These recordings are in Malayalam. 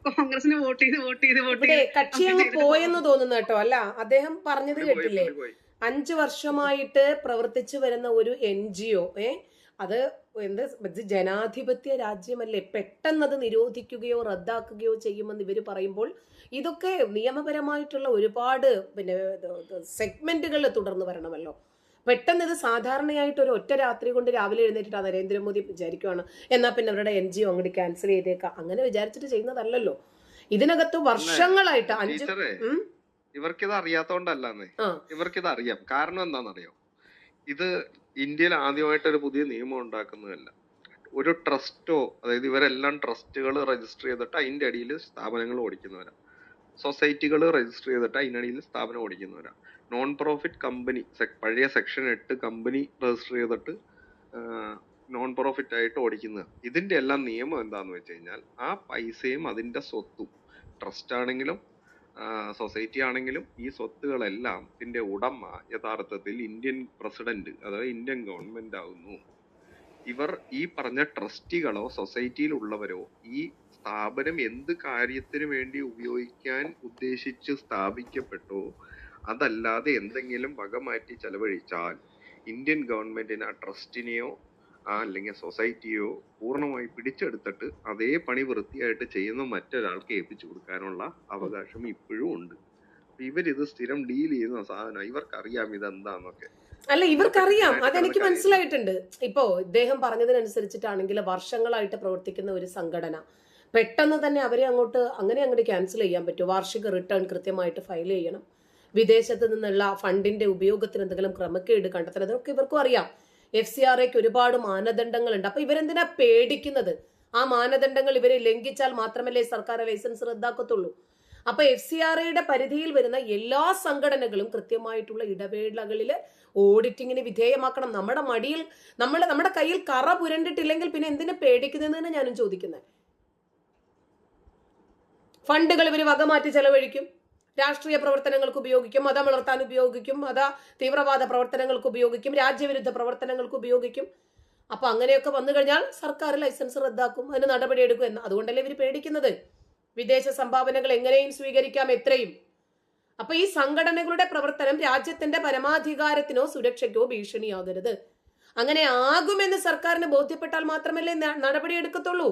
കോൺഗ്രസിന് വോട്ട് ചെയ്ത് ഇവിടെ കക്ഷി അങ്ങ് പോയെന്ന് തോന്നുന്നു കേട്ടോ. അല്ല, അദ്ദേഹം പറഞ്ഞത് കേട്ടില്ലേ, 5 വർഷമായിട്ട് പ്രവർത്തിച്ചു വരുന്ന ഒരു NGO, അത് ജനാധിപത്യ രാജ്യമല്ലേ, പെട്ടെന്നത് നിരോധിക്കുകയോ റദ്ദാക്കുകയോ ചെയ്യുമെന്ന് ഇവർ പറയുമ്പോൾ ഇതൊക്കെ നിയമപരമായിട്ടുള്ള ഒരുപാട് സെഗ്മെന്റുകൾ തുടർന്ന് വരണമല്ലോ. പെട്ടെന്ന് ഇത് സാധാരണയായിട്ട് ഒരു ഒറ്റ രാത്രി കൊണ്ട് രാവിലെ എഴുന്നേറ്റിട്ട് നരേന്ദ്രമോദി വിചാരിക്കുവാണ് എന്നാ പിന്നെ അവരുടെ NGO അങ്ങോട്ട് ക്യാൻസൽ ചെയ്തേക്കാം, അങ്ങനെ വിചാരിച്ചിട്ട് ചെയ്യുന്നതല്ലല്ലോ. ഇതിനകത്ത് വർഷങ്ങളായിട്ട് ഇവർക്കിത് അറിയാത്തോണ്ടല്ലേ, ഇവർക്കിത് അറിയാം. കാരണം എന്താണെന്നറിയോ, ഇത് ഇന്ത്യയിൽ ആദ്യമായിട്ട് ഒരു പുതിയ നിയമം ഉണ്ടാക്കുന്നതല്ല. ഒരു ട്രസ്റ്റോ, അതായത് ഇവരെല്ലാം ട്രസ്റ്റുകൾ രജിസ്റ്റർ ചെയ്തിട്ട് അതിന്റെ അടിയിൽ സ്ഥാപനങ്ങൾ ഓടിക്കുന്നവരാ. സൊസൈറ്റികൾ രജിസ്റ്റർ ചെയ്തിട്ട് അതിനടിയിൽ സ്ഥാപനം ഓടിക്കുന്നവരാ. നോൺ പ്രോഫിറ്റ് കമ്പനി, പഴയ സെക്ഷൻ 8 കമ്പനി രജിസ്റ്റർ ചെയ്തിട്ട് നോൺ പ്രോഫിറ്റ് ആയിട്ട് ഓടിക്കുന്നത്. ഇതിന്റെ എല്ലാം നിയമം എന്താന്ന് വെച്ച് കഴിഞ്ഞാൽ ആ പൈസയും അതിന്റെ സ്വത്തും, ട്രസ്റ്റ് ആണെങ്കിലും സൊസൈറ്റി ആണെങ്കിലും, ഈ സ്വത്തുകളെല്ലാം ഇതിന്റെ ഉടമ യഥാർത്ഥത്തിൽ ഇന്ത്യൻ പ്രസിഡന്റ്, അതായത് ഇന്ത്യൻ ഗവൺമെന്റ് ആകുന്നു. ഇവർ ഈ പറഞ്ഞ ട്രസ്റ്റികളോ സൊസൈറ്റിയിലുള്ളവരോ ഈ സ്ഥാപനം എന്ത് കാര്യത്തിന് വേണ്ടി ഉപയോഗിക്കാൻ ഉദ്ദേശിച്ച് സ്ഥാപിക്കപ്പെട്ടോ അതല്ലാതെ എന്തെങ്കിലും വക മാറ്റി ചെലവഴിച്ചാൽ ഇന്ത്യൻ ഗവൺമെന്റിന് ആ ട്രസ്റ്റിനെയോ അല്ലെങ്കിൽ സൊസൈറ്റിയോ പൂർണ്ണമായി പിടിച്ചെടുത്തിട്ട് അതേ പണി വൃത്തിയായിട്ട് ചെയ്യുന്ന മറ്റൊരാൾക്ക് ഏൽപ്പിച്ചു കൊടുക്കാനുള്ള അവകാശം ഇപ്പോഴും ഉണ്ട്. ഇവരിത് സ്ഥിരം ഡീൽ ചെയ്യുന്ന സാധനം, ഇവർക്കറിയാം ഇതെന്താന്നൊക്കെ. അല്ല, ഇവർക്കറിയാം, അതെനിക്ക് മനസ്സിലായിട്ടുണ്ട്. ഇപ്പോ ഇദ്ദേഹം പറഞ്ഞതിനനുസരിച്ചിട്ടാണെങ്കിൽ വർഷങ്ങളായിട്ട് പ്രവർത്തിക്കുന്ന ഒരു സംഘടന പെട്ടെന്ന് തന്നെ അവരെ അങ്ങോട്ട് ക്യാൻസൽ ചെയ്യാൻ പറ്റും. വാർഷിക റിട്ടേൺ കൃത്യമായിട്ട് ഫയൽ ചെയ്യണം, വിദേശത്ത് നിന്നുള്ള ഫണ്ടിന്റെ ഉപയോഗത്തിന് എന്തെങ്കിലും ക്രമക്കേട് കണ്ടെത്തണം, അതൊക്കെ ഇവർക്കും അറിയാം. FCRAക്ക് ഒരുപാട് മാനദണ്ഡങ്ങളുണ്ട്. അപ്പൊ ഇവരെന്തിനാ പേടിക്കുന്നത്? ആ മാനദണ്ഡങ്ങൾ ഇവരെ ലംഘിച്ചാൽ മാത്രമല്ലേ സർക്കാർ ലൈസൻസ് റദ്ദാക്കത്തുള്ളൂ. അപ്പൊ FCRAയുടെ പരിധിയിൽ വരുന്ന എല്ലാ സംഘടനകളും കൃത്യമായിട്ടുള്ള ഇടവേളകളിൽ ഓഡിറ്റിങ്ങിന് വിധേയമാക്കണം. നമ്മുടെ കയ്യിൽ കറ പുരണ്ടിട്ടില്ലെങ്കിൽ പിന്നെ എന്തിനു പേടിക്കുന്നതെന്ന് ഞാനും ചോദിക്കുന്നത്. ഫണ്ടുകൾ ഇവർ വകമാറ്റി ചെലവഴിക്കും, രാഷ്ട്രീയ പ്രവർത്തനങ്ങൾക്ക് ഉപയോഗിക്കും, മതം വളർത്താൻ ഉപയോഗിക്കും, തീവ്രവാദ പ്രവർത്തനങ്ങൾക്ക് ഉപയോഗിക്കും, രാജ്യവിരുദ്ധ പ്രവർത്തനങ്ങൾക്ക് ഉപയോഗിക്കും. അപ്പൊ അങ്ങനെയൊക്കെ വന്നു കഴിഞ്ഞാൽ സർക്കാർ ലൈസൻസ് റദ്ദാക്കും, അതിന് നടപടിയെടുക്കും എന്ന്. അതുകൊണ്ടല്ലേ ഇവർ പേടിക്കുന്നത്. വിദേശ സംഭാവനകൾ എങ്ങനെയും സ്വീകരിക്കാം, എത്രയും. അപ്പൊ ഈ സംഘടനകളുടെ പ്രവർത്തനം രാജ്യത്തിന്റെ പരമാധികാരത്തിനോ സുരക്ഷയ്ക്കോ ഭീഷണിയാകരുത്. അങ്ങനെ ആകുമെന്ന് സർക്കാരിന് ബോധ്യപ്പെട്ടാൽ മാത്രമല്ലേ നടപടിയെടുക്കത്തുള്ളൂ.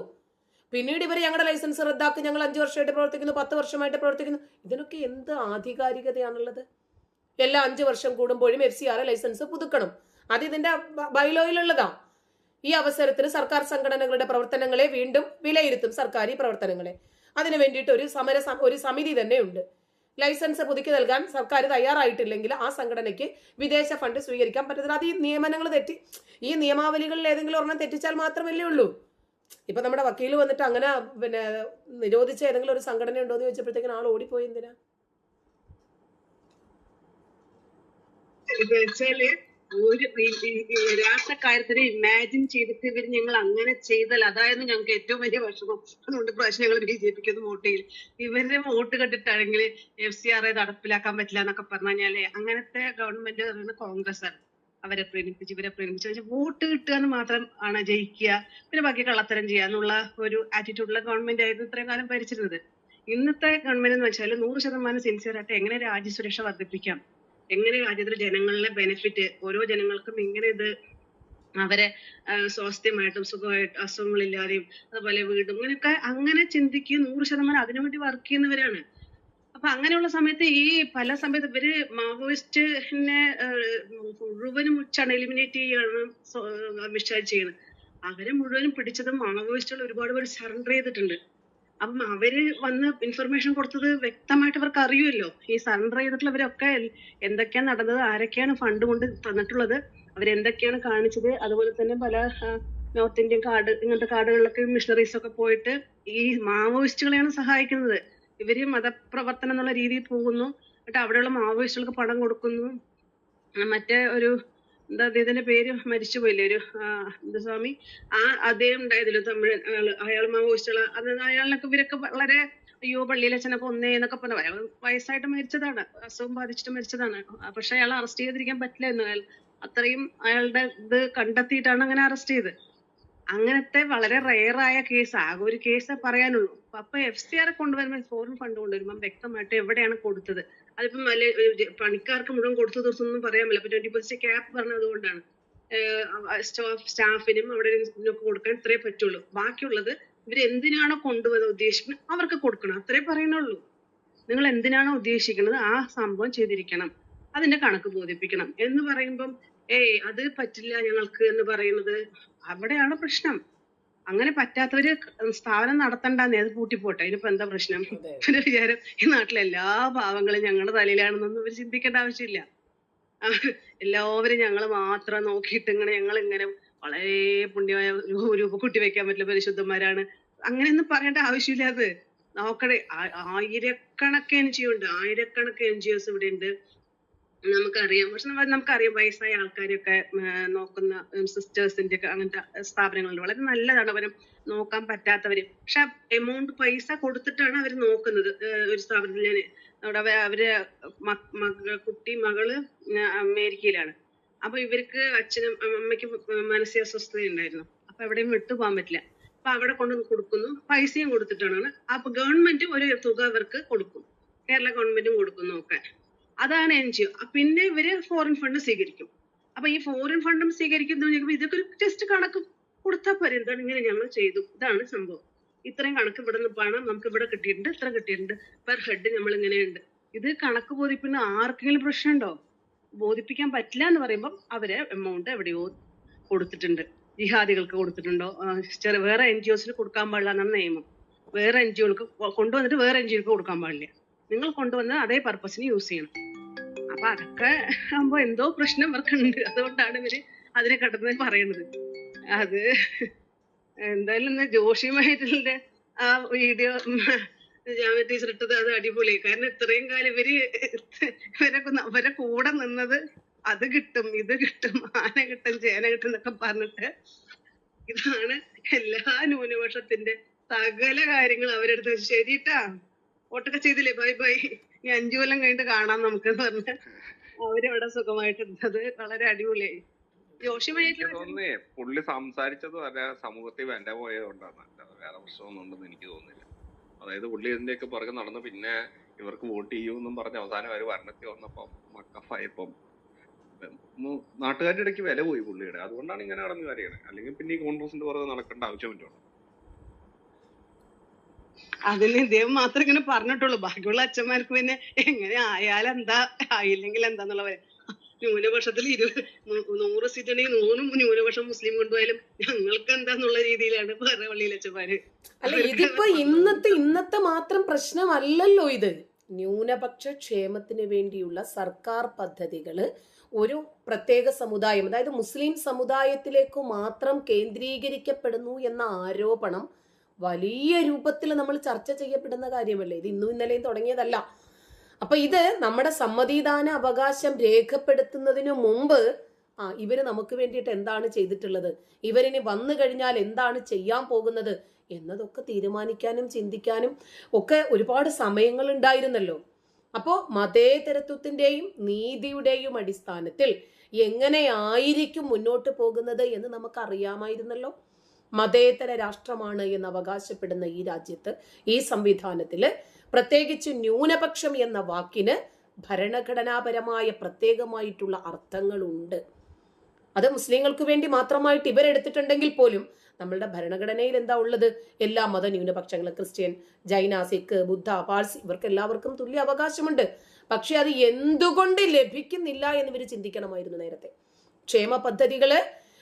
പിന്നീട് ഇവർ ഞങ്ങളുടെ ലൈസൻസ് റദ്ദാക്കും, ഞങ്ങൾ 5 വർഷമായിട്ട് പ്രവർത്തിക്കുന്നു, 10 വർഷമായിട്ട് പ്രവർത്തിക്കുന്നു. ഇതിനൊക്കെ എന്ത് ആധികാരികതയാണുള്ളത്? എല്ലാ 5 വർഷം കൂടുമ്പോഴും FCRA ലൈസൻസ് പുതുക്കണം. അത് ഇതിന്റെ ബൈലോയിലുള്ളതാ. ഈ അവസരത്തിൽ സർക്കാർ സംഘടനകളുടെ പ്രവർത്തനങ്ങളെ വീണ്ടും വിലയിരുത്തും, സർക്കാർ പ്രവർത്തനങ്ങളെ. അതിനു വേണ്ടിയിട്ട് ഒരു സമിതി തന്നെ ഉണ്ട്. ലൈസൻസ് പുതുക്കി നൽകാൻ സർക്കാർ തയ്യാറായിട്ടില്ലെങ്കിൽ ആ സംഘടനയ്ക്ക് വിദേശ ഫണ്ട് സ്വീകരിക്കാൻ പറ്റത്തില്ല. അത് ഈ നിയമനങ്ങൾ ഈ നിയമാവലികളിൽ ഏതെങ്കിലും ഒരെണ്ണം തെറ്റിച്ചാൽ മാത്രമല്ലേ ഉള്ളൂ. ഇപ്പൊ നമ്മുടെ വക്കീൽ വന്നിട്ട് അങ്ങനെ നിരോധിച്ച ഏതെങ്കിലും ഒരു സംഘടന ഉണ്ടോ എന്ന് ചോദിച്ചപ്പോഴത്തേക്കും ആൾ ഓടിപ്പോയി. എന്തിനാ? രാഷ്ട്രക്കാര്യത്തിന് ഇമാജിൻ ചെയ്തിട്ട് ഇവർ ഞങ്ങൾ അങ്ങനെ ചെയ്താൽ അതായിരുന്നു ഞങ്ങൾക്ക് ഏറ്റവും വലിയ വിഷമം. അതുകൊണ്ട് പ്രാവശ്യം ഞങ്ങൾ BJPക്ക് വോട്ട് ചെയ്യും. ഇവരുടെ വോട്ട് കണ്ടിട്ടാണെങ്കിൽ FCRA നടപ്പിലാക്കാൻ പറ്റില്ല എന്നൊക്കെ പറഞ്ഞാലേ അങ്ങനത്തെ ഗവൺമെന്റ് കോൺഗ്രസ് ആണ്. അവരെ പ്രേരിപ്പിച്ച് ഇവരെ പ്രേരിപ്പിച്ച് വോട്ട് കിട്ടുക എന്ന് മാത്രം ആണ് ജയിക്കുക, പിന്നെ ബാക്കി കള്ളത്തരം ചെയ്യാന്നുള്ള ഒരു ആറ്റിറ്റ്യൂഡുള്ള ഗവൺമെന്റ് ആയിരുന്നു ഇത്രയും കാലം ഭരിച്ചിരുന്നത്. ഇന്നത്തെ ഗവൺമെന്റ് എന്ന് വെച്ചാൽ 100% സിൻസിയറായിട്ട് എങ്ങനെ രാജ്യസുരക്ഷ വർദ്ധിപ്പിക്കാം, എങ്ങനെ രാജ്യത്തിലെ ജനങ്ങളിലെ ബെനിഫിറ്റ്, ഓരോ ജനങ്ങൾക്കും എങ്ങനെ ഇത് അവരെ സ്വാസ്ഥ്യമായിട്ടും സുഖമായിട്ടും അസുഖങ്ങളില്ലാതെയും അതുപോലെ വീടും ഇങ്ങനെയൊക്കെ അങ്ങനെ ചിന്തിക്കുക 100% അതിനുവേണ്ടി വർക്ക് ചെയ്യുന്നവരാണ്. അപ്പൊ അങ്ങനെയുള്ള സമയത്ത് ഈ പല സമയത്ത് ഇവര് മാവോയിസ്റ്റിനെ മുഴുവനും എലിമിനേറ്റ് ചെയ്യാണ് അമിത്ഷാ ചെയ്യുന്നത്. അവരെ മുഴുവനും പിടിച്ചത് മാവോയിസ്റ്റുകൾ ഒരുപാട് പേര് സറണ്ടർ ചെയ്തിട്ടുണ്ട്. അപ്പം അവര് വന്ന് ഇൻഫർമേഷൻ കൊടുത്തത് വ്യക്തമായിട്ട് അവർക്ക് അറിയുമല്ലോ. ഈ സറണ്ടർ ചെയ്തിട്ടുള്ളവരൊക്കെ എന്തൊക്കെയാണ് നടന്നത്, ആരൊക്കെയാണ് ഫണ്ട് കൊണ്ട് തന്നിട്ടുള്ളത്, അവരെന്തൊക്കെയാണ് കാണിച്ചത്. അതുപോലെ തന്നെ പല നോർത്ത് ഇന്ത്യൻ കാർഡ് ഇങ്ങനത്തെ കാർഡുകളിലൊക്കെ മിഷണറീസ് ഒക്കെ പോയിട്ട് ഈ മാവോയിസ്റ്റുകളെയാണ് സഹായിക്കുന്നത്. ഇവര് മതപ്രവർത്തനം എന്നുള്ള രീതിയിൽ പോകുന്നു, എന്നിട്ട് അവിടെയുള്ള മാവോയിസ്റ്റുകൾക്ക് പണം കൊടുക്കുന്നു. മറ്റേ ഒരു അദ്ദേഹത്തിന്റെ പേര് മരിച്ചുപോയില്ലേ, ഒരു സ്വാമി, അദ്ദേഹം ഉണ്ടായതില്ലോ തമിഴ്, അയാൾ മാവോയിസ്റ്റുകൾ, അയാളിനൊക്കെ ഇവരൊക്കെ വളരെ അയ്യോ പള്ളിയിലച്ഛനൊക്കെ ഒന്നേ എന്നൊക്കെ പറഞ്ഞു. അയാൾ വയസ്സായിട്ട് മരിച്ചതാണ്, അസുഖം ബാധിച്ചിട്ട് മരിച്ചതാണ്. പക്ഷെ അയാൾ അറസ്റ്റ് ചെയ്തിരിക്കാൻ പറ്റില്ല എന്ന്, അത്രയും അയാളുടെ ഇത് കണ്ടെത്തിയിട്ടാണ് അങ്ങനെ അറസ്റ്റ് ചെയ്ത്. അങ്ങനത്തെ വളരെ റെയറായ കേസ്, ആകെ ഒരു കേസേ പറയാനുള്ളൂ. അപ്പൊ FCR കൊണ്ടുവരുമ്പോൾ, ഫോറിൻ ഫണ്ട് കൊണ്ടുവരുമ്പോൾ വ്യക്തമായിട്ട് എവിടെയാണ് കൊടുത്തത്. അതിപ്പം പണിക്കാർക്ക് മുഴുവൻ കൊടുത്ത ദിവസം ഒന്നും പറയാൻ പറ്റില്ല. അപ്പൊ 20% ക്യാപ് പറഞ്ഞത് കൊണ്ടാണ് സ്റ്റാഫിനും അവിടെ കൊടുക്കാൻ ഇത്രേ പറ്റുള്ളൂ. ബാക്കിയുള്ളത് ഇവർ എന്തിനാണോ കൊണ്ടുവന്ന് ഉദ്ദേശിക്കുന്നത് അവർക്ക് കൊടുക്കണം, അത്രേ പറയുന്നുള്ളൂ. നിങ്ങൾ എന്തിനാണോ ഉദ്ദേശിക്കുന്നത് ആ സംഭവം ചെയ്തിരിക്കണം, അതിന്റെ കണക്ക് ബോധിപ്പിക്കണം എന്ന് പറയുമ്പം അത് പറ്റില്ല ഞങ്ങൾക്ക് എന്ന് പറയുന്നത് അവിടെയാണ് പ്രശ്നം. അങ്ങനെ പറ്റാത്തവര് സ്ഥാപനം നടത്തണ്ടെന്നേ, അത് പൂട്ടിപ്പോട്ടെ, ഇതിനിപ്പോ എന്താ പ്രശ്നം? പിന്നെ വിചാരം ഈ നാട്ടിലെ എല്ലാ പാവങ്ങളും ഞങ്ങളുടെ തലയിലാണെന്നൊന്നും ഇവർ ചിന്തിക്കേണ്ട ആവശ്യമില്ല. എല്ലാവരും ഞങ്ങള് മാത്രം നോക്കിയിട്ട് ഞങ്ങളിങ്ങനെ വളരെ പുണ്യമായ രൂപ വെക്കാൻ പറ്റില്ല, പരിശുദ്ധന്മാരാണ് അങ്ങനെയൊന്നും പറയേണ്ട ആവശ്യമില്ല. അത് നോക്കണേ, ആയിരക്കണക്കിന് NGO ഉണ്ട്, ആയിരക്കണക്കിന് NGOs ഇവിടെ ഉണ്ട്, നമുക്കറിയാം. പക്ഷെ നമുക്കറിയാം വയസ്സായ ആൾക്കാരെയൊക്കെ നോക്കുന്ന സിസ്റ്റേഴ്സിന്റെ ഒക്കെ അങ്ങനത്തെ സ്ഥാപനങ്ങളുണ്ട്, വളരെ നല്ലതാണ് അവരും നോക്കാൻ പറ്റാത്തവര്. പക്ഷെ എമൗണ്ട് പൈസ കൊടുത്തിട്ടാണ് അവർ നോക്കുന്നത്. ഒരു സ്ഥാപനത്തിൽ ഞാൻ അവിടെ അവര് മകള് അമേരിക്കയിലാണ്. അപ്പൊ ഇവർക്ക് അച്ഛനും അമ്മയ്ക്കും മാനസിക അസ്വസ്ഥത ഉണ്ടായിരുന്നു. അപ്പൊ എവിടെയും വിട്ടുപോകാൻ പറ്റില്ല. അപ്പൊ അവിടെ കൊണ്ട് കൊടുക്കുന്നു, പൈസയും കൊടുത്തിട്ടാണ്. അപ്പൊ ഗവൺമെന്റ് ഒരു തുക അവർക്ക് കൊടുക്കും, കേരള ഗവൺമെന്റും കൊടുക്കും നോക്കാൻ. അതാണ് NGO. പിന്നെ ഇവര് ഫോറിൻ ഫണ്ട് സ്വീകരിക്കും. അപ്പൊ ഈ ഫോറിൻ ഫണ്ടും സ്വീകരിക്കുന്ന ഇതൊക്കെ ഒരു ടെസ്റ്റ് കണക്ക് കൊടുത്താൽ പോരെ, എന്താണ് ഇങ്ങനെ ഞങ്ങൾ ചെയ്തു, ഇതാണ് സംഭവം, ഇത്രയും കണക്ക് ഇവിടെ നിന്ന് പണം നമുക്ക് ഇവിടെ കിട്ടിയിട്ടുണ്ട്, ഇത്ര കിട്ടിയിട്ടുണ്ട്, പെർ ഹെഡ് നമ്മൾ ഇങ്ങനെയുണ്ട്. ഇത് കണക്ക് ബോധിപ്പിക്കുന്ന ആർക്കെങ്കിലും പ്രശ്നമുണ്ടോ? ബോധിപ്പിക്കാൻ പറ്റില്ല എന്ന് പറയുമ്പോൾ അവര് എമൗണ്ട് എവിടെയോ കൊടുത്തിട്ടുണ്ട്, ജിഹാദികൾക്ക് കൊടുത്തിട്ടുണ്ടോ, വേറെ NGOസിന് കൊടുക്കാൻ പാടില്ല എന്നാണ് നിയമം. വേറെ NGOകൾക്ക് കൊണ്ടുവന്നിട്ട് വേറെ NGOക്ക് കൊടുക്കാൻ പാടില്ല, നിങ്ങൾ കൊണ്ടുവന്ന് അതേ പർപ്പസിന് യൂസ് ചെയ്യണം. അപ്പൊ അതൊക്കെ ആകുമ്പോ എന്തോ പ്രശ്നം ഇവർക്കുണ്ട്, അതുകൊണ്ടാണ് ഇവര് അതിനെ കടന്ന് പറയുന്നത്. അത് എന്തായാലും ജോഷി മഹേന്ദ്രന്റെ ആ വീഡിയോ ടീച്ചർ ഇട്ടത് അത് അടിപൊളിയായി. കാരണം ഇത്രയും കാലം ഇവരെ കൂടെ നിന്നത് അത് കിട്ടും ഇത് കിട്ടും ആന കിട്ടും ചേന കിട്ടും എന്നൊക്കെ പറഞ്ഞിട്ട് ഇതാണ് എല്ലാ ന്യൂനപക്ഷത്തിന്റെ സകല കാര്യങ്ങളും അവരെടുത്ത് ശരിട്ടാ വോട്ടൊക്കെ ചെയ്തില്ലേ, ബൈ ബൈ, ഈ 5 കൊല്ലം കഴിഞ്ഞിട്ട് കാണാം നമുക്കെന്ന് പറഞ്ഞ് അവരവിടെ സുഖമായിട്ടിരുന്നത് വളരെ അടിപൊളിയായി. ജോഷി തോന്നുന്നേ പുള്ളി സംസാരിച്ചത് വരെ സമൂഹത്തിൽ വില പോയതുകൊണ്ടാണ്, വേറെ പ്രശ്നമൊന്നും ഉണ്ടെന്ന് എനിക്ക് തോന്നുന്നില്ല. അതായത് പുള്ളി ഇതിന്റെയൊക്കെ പുറകെ നടന്ന് പിന്നെ ഇവർക്ക് വോട്ട് ചെയ്യൂന്നും പറഞ്ഞ് അവസാനം അവർ ഭരണത്തിൽ വന്നപ്പം മക്കഫായപ്പം നാട്ടുകാരുടെ ഇടയ്ക്ക് വില പോയി പുള്ളിയുടെ. അതുകൊണ്ടാണ് ഇങ്ങനെ നടന്നു കാര്യമാണ്. അല്ലെങ്കിൽ പിന്നെ ഈ കോൺഗ്രസിന്റെ പുറകെ നടക്കേണ്ട ആവശ്യമില്ല. അതിന് ഇദ്ദേഹം മാത്രം ഇങ്ങനെ പറഞ്ഞിട്ടുള്ളൂ, ബാക്കിയുള്ള അച്ഛന്മാർക്ക് പിന്നെ എങ്ങനെ ആയാലെന്താ ആയില്ലെങ്കിൽ എന്താന്നുള്ളവരെ. ന്യൂനപക്ഷത്തിൽ 100 സീറ്റ് ഉണ്ടെങ്കിൽ 100 ന്യൂനപക്ഷം മുസ്ലിം കൊണ്ടുപോയാലും ഞങ്ങൾക്ക് എന്താന്നുള്ള രീതിയിലാണ് വേറെ പള്ളിയിലച്ഛന്മാര്. അല്ല, ഇതിപ്പോ ഇന്നത്തെ മാത്രം പ്രശ്നമല്ലല്ലോ ഇത്. ന്യൂനപക്ഷ ക്ഷേമത്തിന് വേണ്ടിയുള്ള സർക്കാർ പദ്ധതികള് ഒരു പ്രത്യേക സമുദായം, അതായത് മുസ്ലിം സമുദായത്തിലേക്ക് മാത്രം കേന്ദ്രീകരിക്കപ്പെടുന്നു എന്ന ആരോപണം വലിയ രൂപത്തിൽ നമ്മൾ ചർച്ച ചെയ്യപ്പെടുന്ന കാര്യമല്ലേ. ഇത് ഇന്നും ഇന്നലെയും തുടങ്ങിയതല്ല. അപ്പൊ ഇത് നമ്മുടെ സമ്മതിദാന അവകാശം രേഖപ്പെടുത്തുന്നതിനു മുമ്പ് ഇവര് നമുക്ക് വേണ്ടിയിട്ട് എന്താണ് ചെയ്തിട്ടുള്ളത്, ഇവരിനി വന്നു കഴിഞ്ഞാൽ എന്താണ് ചെയ്യാൻ പോകുന്നത് എന്നതൊക്കെ തീരുമാനിക്കാനും ചിന്തിക്കാനും ഒക്കെ ഒരുപാട് സമയങ്ങൾ ഉണ്ടായിരുന്നല്ലോ. അപ്പോ മതേതരത്വത്തിന്റെയും നീതിയുടെയും അടിസ്ഥാനത്തിൽ എങ്ങനെയായിരിക്കും മുന്നോട്ട് പോകുന്നത് എന്ന് നമുക്ക് അറിയാമായിരുന്നല്ലോ. മതേതര രാഷ്ട്രമാണ് എന്ന് അവകാശപ്പെടുന്ന ഈ രാജ്യത്ത്, ഈ സംവിധാനത്തില് പ്രത്യേകിച്ച് ന്യൂനപക്ഷം എന്ന വാക്കിന് ഭരണഘടനാപരമായ പ്രത്യേകമായിട്ടുള്ള അർത്ഥങ്ങളുണ്ട്. അത് മുസ്ലിങ്ങൾക്ക് വേണ്ടി മാത്രമായിട്ട് ഇവരെടുത്തിട്ടുണ്ടെങ്കിൽ പോലും നമ്മളുടെ ഭരണഘടനയിൽ എന്താ ഉള്ളത്? എല്ലാ മത ന്യൂനപക്ഷങ്ങളും, ക്രിസ്ത്യൻ, ജൈന, സിഖ്, ബുദ്ധ, പാഴ്സി, ഇവർക്ക് എല്ലാവർക്കും തുല്യ അവകാശമുണ്ട്. പക്ഷെ അത് എന്തുകൊണ്ട് ലഭിക്കുന്നില്ല എന്ന് ഇവർ ചിന്തിക്കണമായിരുന്നു നേരത്തെ. ക്ഷേമ പദ്ധതികള്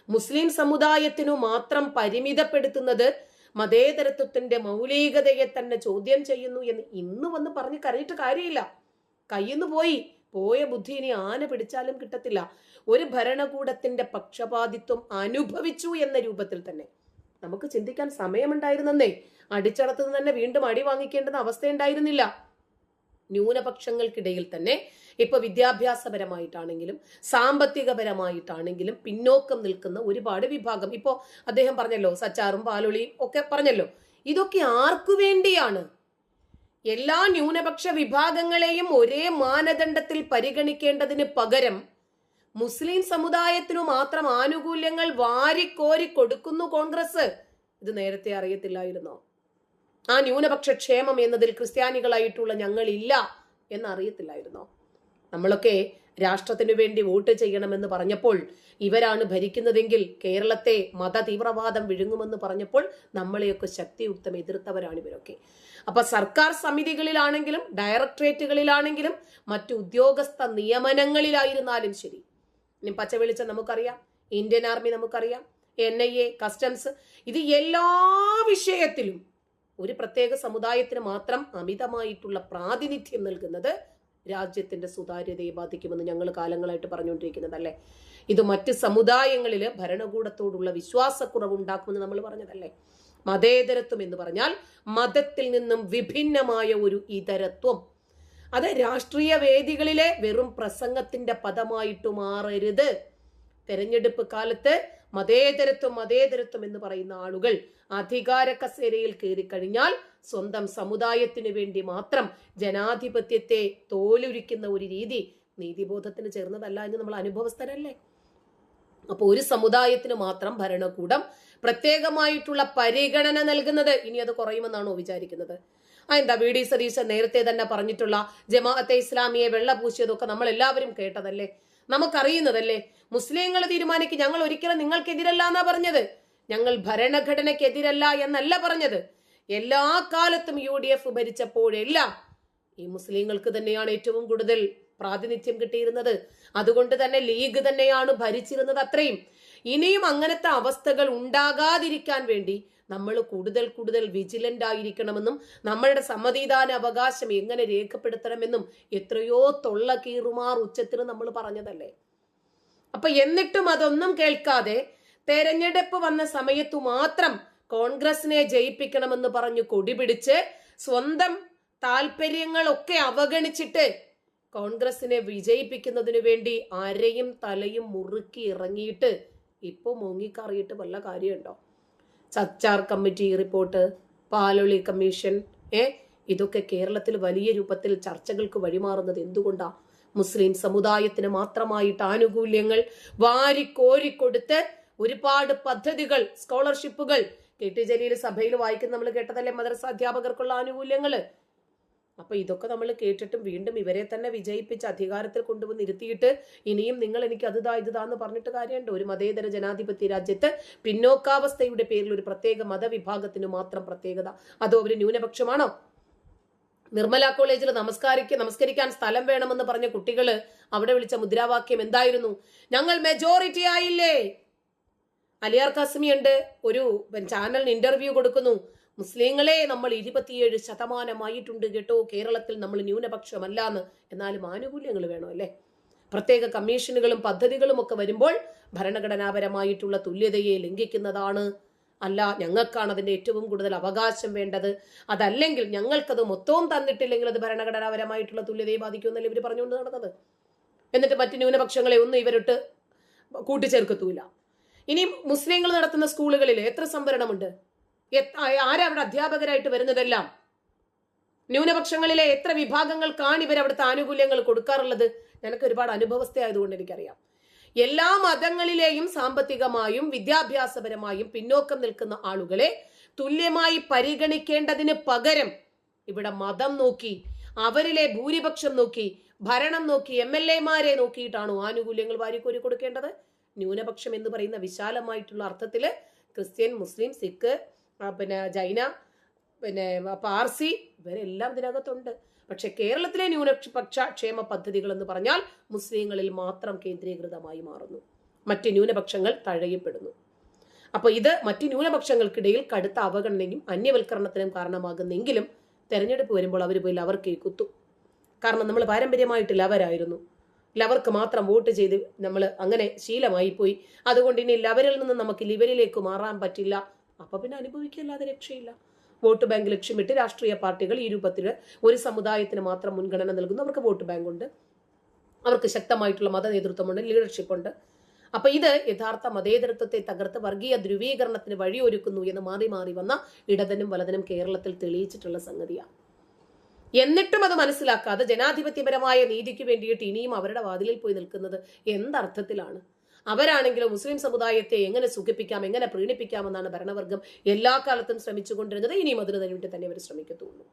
മുസ്ലിം സമുദായത്തിനു മാത്രം പരിമിതപ്പെടുത്തുന്നത് മതേതരത്വത്തിന്റെ മൗലികതയെ തന്നെ ചോദ്യം ചെയ്യുന്നു എന്ന് ഇന്ന് വന്ന് പറഞ്ഞ് കരഞ്ഞിട്ട് കാര്യമില്ല. കയ്യിന്ന് പോയ ബുദ്ധി ഇനി ആന പിടിച്ചാലും കിട്ടത്തില്ല. ഒരു ഭരണകൂടത്തിന്റെ പക്ഷപാതിത്വം അനുഭവിച്ചു എന്ന രൂപത്തിൽ തന്നെ നമുക്ക് ചിന്തിക്കാൻ സമയമുണ്ടായിരുന്നേ. അടിച്ചടത്തുനിന്ന് തന്നെ വീണ്ടും അടി വാങ്ങിക്കേണ്ടുന്ന അവസ്ഥയുണ്ടായിരുന്നില്ല. ന്യൂനപക്ഷങ്ങൾക്കിടയിൽ തന്നെ ഇപ്പൊ വിദ്യാഭ്യാസപരമായിട്ടാണെങ്കിലും സാമ്പത്തികപരമായിട്ടാണെങ്കിലും പിന്നോക്കം നിൽക്കുന്ന ഒരുപാട് വിഭാഗം. ഇപ്പോ അദ്ദേഹം പറഞ്ഞല്ലോ, സച്ചാറും പാലൊളിയും ഒക്കെ പറഞ്ഞല്ലോ. ഇതൊക്കെ ആർക്കു വേണ്ടിയാണ്? എല്ലാ ന്യൂനപക്ഷ വിഭാഗങ്ങളെയും ഒരേ മാനദണ്ഡത്തിൽ പരിഗണിക്കേണ്ടതിന് പകരം മുസ്ലിം സമുദായത്തിനു മാത്രം ആനുകൂല്യങ്ങൾ വാരിക്കോരി കൊടുക്കുന്നു കോൺഗ്രസ്. ഇത് നേരത്തെ അറിയത്തില്ലായിരുന്നോ? ആ ന്യൂനപക്ഷ ക്ഷേമം എന്നതിൽ ക്രിസ്ത്യാനികളായിട്ടുള്ള ഞങ്ങളില്ല എന്നറിയത്തില്ലായിരുന്നോ? നമ്മളൊക്കെ രാഷ്ട്രത്തിനു വേണ്ടി വോട്ട് ചെയ്യണമെന്ന് പറഞ്ഞപ്പോൾ ഇവരാണ് ഭരിക്കുന്നതെങ്കിൽ കേരളത്തെ മത തീവ്രവാദം വിഴുങ്ങുമെന്ന് പറഞ്ഞപ്പോൾ നമ്മളെയൊക്കെ ശക്തിയുക്തം എതിർത്തവരാണ് ഇവരൊക്കെ. അപ്പൊ സർക്കാർ സമിതികളിലാണെങ്കിലും ഡയറക്ടറേറ്റുകളിലാണെങ്കിലും മറ്റു ഉദ്യോഗസ്ഥ നിയമനങ്ങളിലായിരുന്നാലും ശരി, ഇനി പച്ചവെളിച്ചം നമുക്കറിയാം, ഇന്ത്യൻ ആർമി നമുക്കറിയാം, NIA, കസ്റ്റംസ്, ഇത് എല്ലാ വിഷയത്തിലും ഒരു പ്രത്യേക സമുദായത്തിന് മാത്രം അമിതമായിട്ടുള്ള പ്രാതിനിധ്യം നൽകുന്നത് രാജ്യത്തിന്റെ സുതാര്യതയെ ബാധിക്കുമെന്ന് ഞങ്ങൾ കാലങ്ങളായിട്ട് പറഞ്ഞുകൊണ്ടിരിക്കുന്നതല്ലേ. ഇത് മറ്റ് സമുദായങ്ങളില് ഭരണകൂടത്തോടുള്ള വിശ്വാസക്കുറവ് ഉണ്ടാക്കുമെന്ന് നമ്മൾ പറഞ്ഞതല്ലേ. മതേതരത്വം എന്ന് പറഞ്ഞാൽ മതത്തിൽ നിന്നും വിഭിന്നമായ ഒരു ഇതരത്വം. അത് രാഷ്ട്രീയ വേദികളിലെ വെറും പ്രസംഗത്തിന്റെ പദമായിട്ട് മാറരുത്. തെരഞ്ഞെടുപ്പ് കാലത്ത് മതേതരത്വം എന്ന് പറയുന്ന ആളുകൾ അധികാര കസേരയിൽ കയറിക്കഴിഞ്ഞാൽ സ്വന്തം സമുദായത്തിന് വേണ്ടി മാത്രം ജനാധിപത്യത്തെ തോലുരിക്കുന്ന ഒരു രീതി നീതിബോധത്തിന് ചേർന്നതല്ല എന്ന് നമ്മൾ അനുഭവസ്ഥരല്ലേ. അപ്പൊ ഒരു സമുദായത്തിന് മാത്രം ഭരണകൂടം പ്രത്യേകമായിട്ടുള്ള പരിഗണന നൽകുന്നത് ഇനി അത് കുറയുമെന്നാണോ വിചാരിക്കുന്നത്? എന്താ VD സതീശൻ നേരത്തെ തന്നെ പറഞ്ഞിട്ടുള്ള ജമാഅത്തെ ഇസ്ലാമിയെ വെള്ളപൂശിയതൊക്കെ നമ്മൾ എല്ലാവരും കേട്ടതല്ലേ, നമുക്കറിയുന്നതല്ലേ. മുസ്ലിങ്ങൾ തീരുമാനിക്കും, ഞങ്ങൾ ഒരിക്കലും നിങ്ങൾക്കെതിരല്ല എന്നാ പറഞ്ഞത്. ഞങ്ങൾ ഭരണഘടനയ്ക്കെതിരല്ല എന്നല്ല പറഞ്ഞത്. എല്ലാ കാലത്തും UDF ഭരിച്ചപ്പോഴെല്ലാം ഈ മുസ്ലിങ്ങൾക്ക് തന്നെയാണ് ഏറ്റവും കൂടുതൽ പ്രാതിനിധ്യം കിട്ടിയിരുന്നത്. അതുകൊണ്ട് തന്നെ ലീഗ് തന്നെയാണ് ഭരിച്ചിരുന്നത് അത്രയും. ഇനിയും അങ്ങനത്തെ അവസ്ഥകൾ ഉണ്ടാകാതിരിക്കാൻ വേണ്ടി നമ്മൾ കൂടുതൽ വിജിലന്റ് ആയിരിക്കണമെന്നും നമ്മളുടെ സമ്മതിദാന അവകാശം എങ്ങനെ രേഖപ്പെടുത്തണമെന്നും എത്രയോ തൊള്ള കീറുമാർ ഉച്ചത്തിന് നമ്മൾ പറഞ്ഞതല്ലേ. അപ്പൊ എന്നിട്ടും അതൊന്നും കേൾക്കാതെ തെരഞ്ഞെടുപ്പ് വന്ന സമയത്തു മാത്രം കോൺഗ്രസിനെ ജയിപ്പിക്കണമെന്ന് പറഞ്ഞു കൊടിപിടിച്ച് സ്വന്തം താല്പര്യങ്ങളൊക്കെ അവഗണിച്ചിട്ട് കോൺഗ്രസിനെ വിജയിപ്പിക്കുന്നതിനു വേണ്ടി അരയും തലയും മുറുക്കി ഇറങ്ങിയിട്ട് ഇപ്പൊ മുങ്ങിക്കറിയിട്ട് വല്ല കാര്യമുണ്ടോ? Sachar committee report, Paloli commission, ഇതൊക്കെ കേരളത്തിൽ വലിയ രൂപത്തിൽ ചർച്ചകൾക്ക് വഴിമാറുന്നത് എന്തുകൊണ്ടാ? മുസ്ലിം സമുദായത്തിന് മാത്രമായിട്ട് ആനുകൂല്യങ്ങൾ വാരിക്കോരിക്കൊടുത്ത് ഒരുപാട് പദ്ധതികൾ, സ്കോളർഷിപ്പുകൾ, KT ജലീൽ സഭയിൽ വായിക്കുന്ന നമ്മൾ കേട്ടതല്ലേ മദ്രസ അധ്യാപകർക്കുള്ള ആനുകൂല്യങ്ങള്. അപ്പൊ ഇതൊക്കെ നമ്മൾ കേട്ടിട്ടും വീണ്ടും ഇവരെ തന്നെ വിജയിപ്പിച്ച് അധികാരത്തിൽ കൊണ്ടുവന്ന് ഇരുത്തിയിട്ട് ഇനിയും നിങ്ങൾ എനിക്ക് ഇതാന്ന് പറഞ്ഞിട്ട് കാര്യമുണ്ട്? ഒരു മതേതര ജനാധിപത്യ രാജ്യത്ത് പിന്നോക്കാവസ്ഥയുടെ പേരിൽ ഒരു പ്രത്യേക മതവിഭാഗത്തിന് മാത്രം പ്രത്യേകത, അതോ ഒരു ന്യൂനപക്ഷമാണോ? നിർമ്മല കോളേജിൽ നമസ്കരിക്കാൻ സ്ഥലം വേണമെന്ന് പറഞ്ഞ കുട്ടികള് അവിടെ വിളിച്ച മുദ്രാവാക്യം എന്തായിരുന്നു? ഞങ്ങൾ മെജോറിറ്റി ആയില്ലേ. അലിയാർ കാസിമി ഉണ്ട്, ഒരു ചാനലിന് ഇന്റർവ്യൂ കൊടുക്കുന്നു. മുസ്ലിങ്ങളെ നമ്മൾ 27% കേട്ടോ, കേരളത്തിൽ നമ്മൾ ന്യൂനപക്ഷമല്ലാന്ന്. എന്നാലും ആനുകൂല്യങ്ങൾ വേണോ അല്ലേ? പ്രത്യേക കമ്മീഷനുകളും പദ്ധതികളും ഒക്കെ വരുമ്പോൾ ഭരണഘടനാപരമായിട്ടുള്ള തുല്യതയെ ലംഘിക്കുന്നതാണ്. അല്ല, ഞങ്ങൾക്കാണ് അതിന്റെ ഏറ്റവും കൂടുതൽ അവകാശം വേണ്ടത്. അതല്ലെങ്കിൽ ഞങ്ങൾക്കത് മൊത്തവും തന്നിട്ടില്ലെങ്കിൽ അത് ഭരണഘടനാപരമായിട്ടുള്ള തുല്യതയെ ബാധിക്കുമെന്നല്ലേ ഇവർ പറഞ്ഞുകൊണ്ട് നടന്നത്. എന്നിട്ട് മറ്റു ന്യൂനപക്ഷങ്ങളെ ഒന്നും ഇവരിട്ട് കൂട്ടിച്ചേർക്കത്തൂല. ഇനി മുസ്ലിങ്ങൾ നടത്തുന്ന സ്കൂളുകളിൽ എത്ര സംവരണമുണ്ട്? ആരാ അവിടെ അധ്യാപകരായിട്ട് വരുന്നതെല്ലാം? ന്യൂനപക്ഷങ്ങളിലെ എത്ര വിഭാഗങ്ങൾക്കാണ് ഇവർ അവിടുത്തെ ആനുകൂല്യങ്ങൾ കൊടുക്കാറുള്ളത്? എനിക്ക് ഒരുപാട് അനുഭവസ്ഥയായതുകൊണ്ട് എനിക്കറിയാം. എല്ലാ മതങ്ങളിലെയും സാമ്പത്തികമായും വിദ്യാഭ്യാസപരമായും പിന്നോക്കം നിൽക്കുന്ന ആളുകളെ തുല്യമായി പരിഗണിക്കേണ്ടതിന് പകരം ഇവിടെ മതം നോക്കി, അവരിലെ ഭൂരിപക്ഷം നോക്കി, ഭരണം നോക്കി, MLA-മാരെ നോക്കിയിട്ടാണോ ആനുകൂല്യങ്ങൾ വാരിക്കോരി കൊടുക്കേണ്ടത്? ന്യൂനപക്ഷം എന്ന് പറയുന്ന വിശാലമായിട്ടുള്ള അർത്ഥത്തില് ക്രിസ്ത്യൻ, മുസ്ലിം, സിഖ്, ജൈന, പാർസി, ഇവരെല്ലാം ഇതിനകത്തുണ്ട്. പക്ഷെ കേരളത്തിലെ ന്യൂനപക്ഷ ക്ഷേമ പദ്ധതികൾ എന്ന് പറഞ്ഞാൽ മുസ്ലിങ്ങളിൽ മാത്രം കേന്ദ്രീകൃതമായി മാറുന്നു, മറ്റ് ന്യൂനപക്ഷങ്ങൾ തഴയപ്പെടുന്നു. അപ്പൊ ഇത് മറ്റ് ന്യൂനപക്ഷങ്ങൾക്കിടയിൽ കടുത്ത അവഗണനയും അന്യവൽക്കരണത്തിനും കാരണമാകുന്നെങ്കിലും തെരഞ്ഞെടുപ്പ് വരുമ്പോൾ അവർ പോയി ലവർക്ക് കുത്തും. കാരണം നമ്മൾ പാരമ്പര്യമായിട്ട് ലവരായിരുന്നു, ലവർക്ക് മാത്രം വോട്ട് ചെയ്ത് നമ്മൾ അങ്ങനെ ശീലമായി പോയി. അതുകൊണ്ട് ഇനി ലവരിൽ നിന്ന് നമുക്ക് ലിവരിലേക്ക് മാറാൻ പറ്റില്ല. അപ്പൊ പിന്നെ അനുഭവിക്കല്ലാതെ രക്ഷയില്ല. വോട്ട് ബാങ്ക് ലക്ഷ്യമിട്ട് രാഷ്ട്രീയ പാർട്ടികൾ ഈ രൂപത്തിൽ ഒരു സമുദായത്തിന് മാത്രം മുൻഗണന നൽകുന്നു. അവർക്ക് വോട്ട് ബാങ്ക് ഉണ്ട്, അവർക്ക് ശക്തമായിട്ടുള്ള മത നേതൃത്വമുണ്ട്, ലീഡർഷിപ്പ് ഉണ്ട്. അപ്പൊ ഇത് യഥാർത്ഥ മതേതരത്വത്തെ തകർത്ത് വർഗീയ ധ്രുവീകരണത്തിന് വഴിയൊരുക്കുന്നു എന്ന് മാറി മാറി വന്ന ഇടതനും വലതനും കേരളത്തിൽ തെളിയിച്ചിട്ടുള്ള സംഗതിയാണ്. എന്നിട്ടും അത് മനസ്സിലാക്കാതെ ജനാധിപത്യപരമായ നീതിക്ക് വേണ്ടിയിട്ട് ഇനിയും അവരുടെ വാതിലിൽ പോയി നിൽക്കുന്നത് എന്തർത്ഥത്തിലാണ്? അവരാണെങ്കിലും മുസ്ലിം സമുദായത്തെ എങ്ങനെ സുഖിപ്പിക്കാം, എങ്ങനെ പ്രീണിപ്പിക്കാമെന്നാണ് ഭരണവർഗം എല്ലാ കാലത്തും ശ്രമിച്ചുകൊണ്ടിരുന്നത്. ഇനിയും അതിന് വേണ്ടി തന്നെ അവർ ശ്രമിക്കത്തുള്ളൂ.